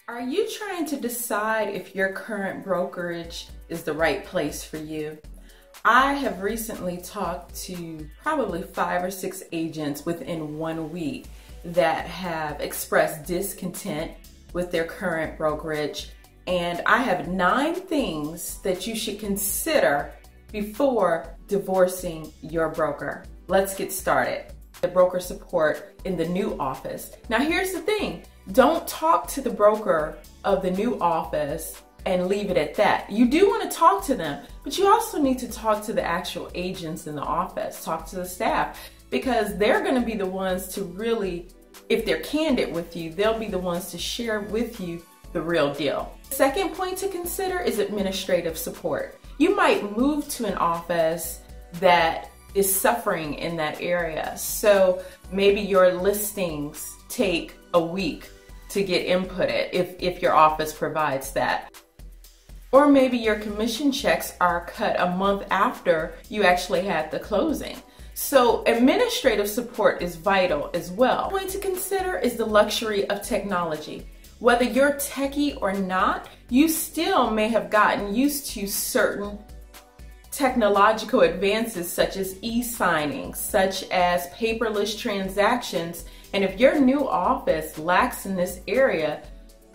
Are you trying to decide if your current brokerage is the right place for you? I have recently talked to probably 5 or 6 agents within 1 week that have expressed discontent with their current brokerage, and I have 9 things that you should consider before divorcing your broker. Let's get started. The broker support in the new office. Now here's the thing. Don't talk to the broker of the new office and leave it at that. You do want to talk to them, but you also need to talk to the actual agents in the office, talk to the staff, because they're going to be the ones to really, if they're candid with you, they'll be the ones to share with you the real deal. Second point to consider is administrative support. You might move to an office that is suffering in that area. So maybe your listings take a week to get inputted if your office provides that. Or maybe your commission checks are cut a month after you actually had the closing. So administrative support is vital as well. One point to consider is the luxury of technology. Whether you're techie or not, you still may have gotten used to certain technological advances such as e-signing, such as paperless transactions. And if your new office lacks in this area,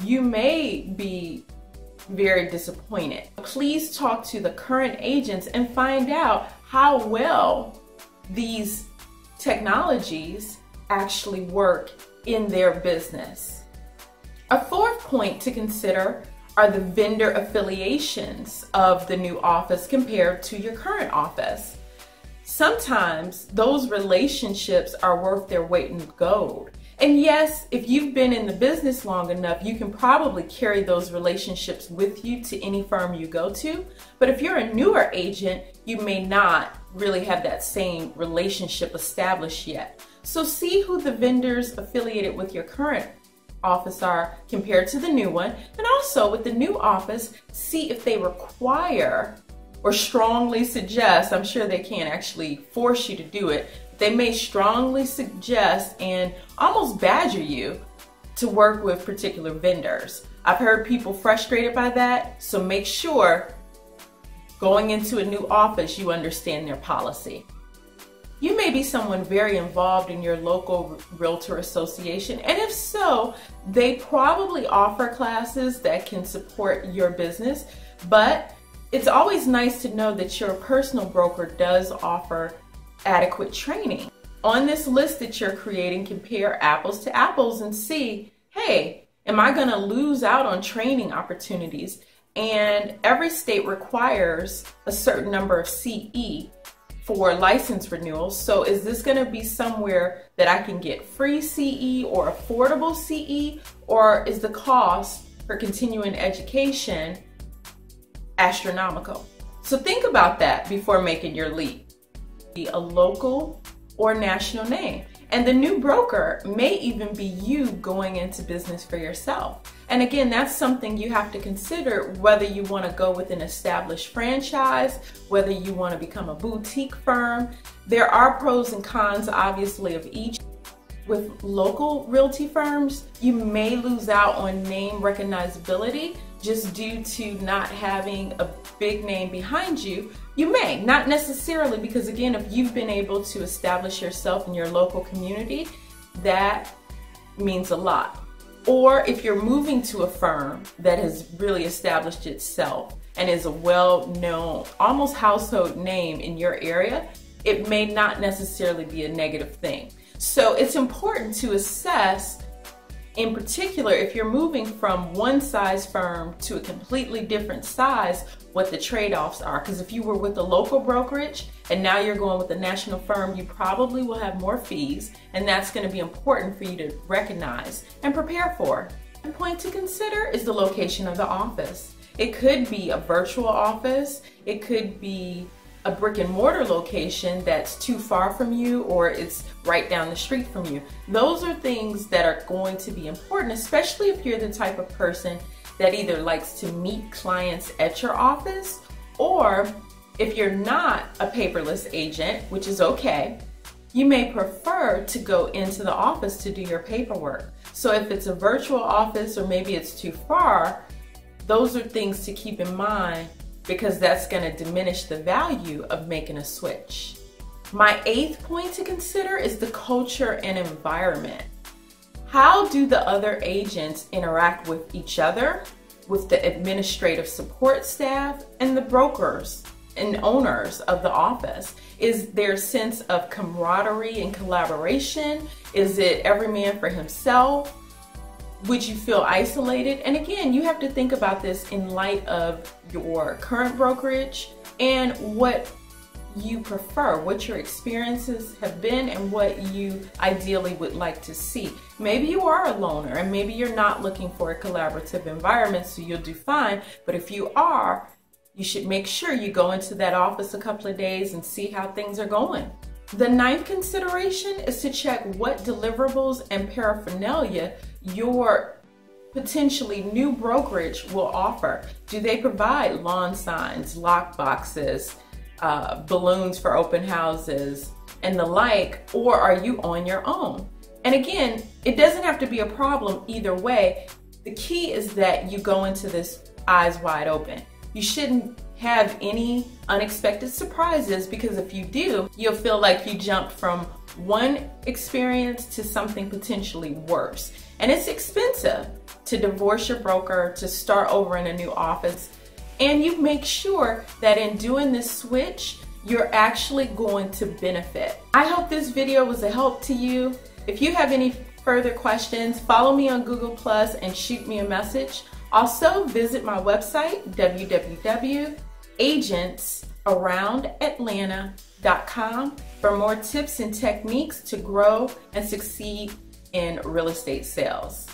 you may be very disappointed. Please talk to the current agents and find out how well these technologies actually work in their business. A fourth point to consider are the vendor affiliations of the new office compared to your current office. Sometimes those relationships are worth their weight in gold. And yes, if you've been in the business long enough, you can probably carry those relationships with you to any firm you go to. But if you're a newer agent, you may not really have that same relationship established yet. So see who the vendors affiliated with your current office are compared to the new one. And also with the new office, see if they require or strongly suggest, I'm sure they can't actually force you to do it, they may strongly suggest and almost badger you to work with particular vendors. I've heard people frustrated by that, so make sure going into a new office you understand their policy. You may be someone very involved in your local realtor association, and if so, they probably offer classes that can support your business, but it's always nice to know that your personal broker does offer adequate training. On this list that you're creating, compare apples to apples and see, hey, am I going to lose out on training opportunities? And every state requires a certain number of CE for license renewals. So is this going to be somewhere that I can get free CE or affordable CE, or is the cost for continuing education astronomical? So think about that before making your leap. Be a local or national name. And the new broker may even be you going into business for yourself. And again, that's something you have to consider, whether you want to go with an established franchise, whether you want to become a boutique firm. There are pros and cons, obviously, of each. With local realty firms, you may lose out on name recognizability just due to not having a big name behind you. You may, not necessarily, because again, if you've been able to establish yourself in your local community, that means a lot. Or if you're moving to a firm that has really established itself and is a well-known, almost household name in your area, it may not necessarily be a negative thing. So it's important to assess, in particular, if you're moving from one size firm to a completely different size, what the trade-offs are. Because if you were with a local brokerage and now you're going with a national firm, you probably will have more fees, and that's going to be important for you to recognize and prepare for. One point to consider is the location of the office. It could be a virtual office, it could be a brick and mortar location that's too far from you, or it's right down the street from you. Those are things that are going to be important, especially if you're the type of person that either likes to meet clients at your office, or if you're not a paperless agent, which is okay, You may prefer to go into the office to do your paperwork. So if it's a virtual office or maybe it's too far, those are things to keep in mind because that's going to diminish the value of making a switch. My 8th point to consider is the culture and environment. How do the other agents interact with each other, with the administrative support staff, and the brokers and owners of the office? Is there a sense of camaraderie and collaboration? Is it every man for himself? Would you feel isolated? And again, you have to think about this in light of your current brokerage and what you prefer, what your experiences have been, and what you ideally would like to see. Maybe you are a loner and maybe you're not looking for a collaborative environment, so you'll do fine. But if you are, you should make sure you go into that office a couple of days and see how things are going. The 9th consideration is to check what deliverables and paraphernalia your potentially new brokerage will offer. Do they provide lawn signs, lock boxes, balloons for open houses, and the like, or are you on your own? And again, it doesn't have to be a problem either way. The key is that you go into this eyes wide open. You shouldn't have any unexpected surprises, because if you do, you'll feel like you jumped from one experience to something potentially worse. And it's expensive to divorce your broker, to start over in a new office. And you make sure that in doing this switch, you're actually going to benefit. I hope this video was a help to you. If you have any further questions, follow me on Google+ and shoot me a message. Also, visit my website, www.agentsaroundatlanta.com, for more tips and techniques to grow and succeed in real estate sales.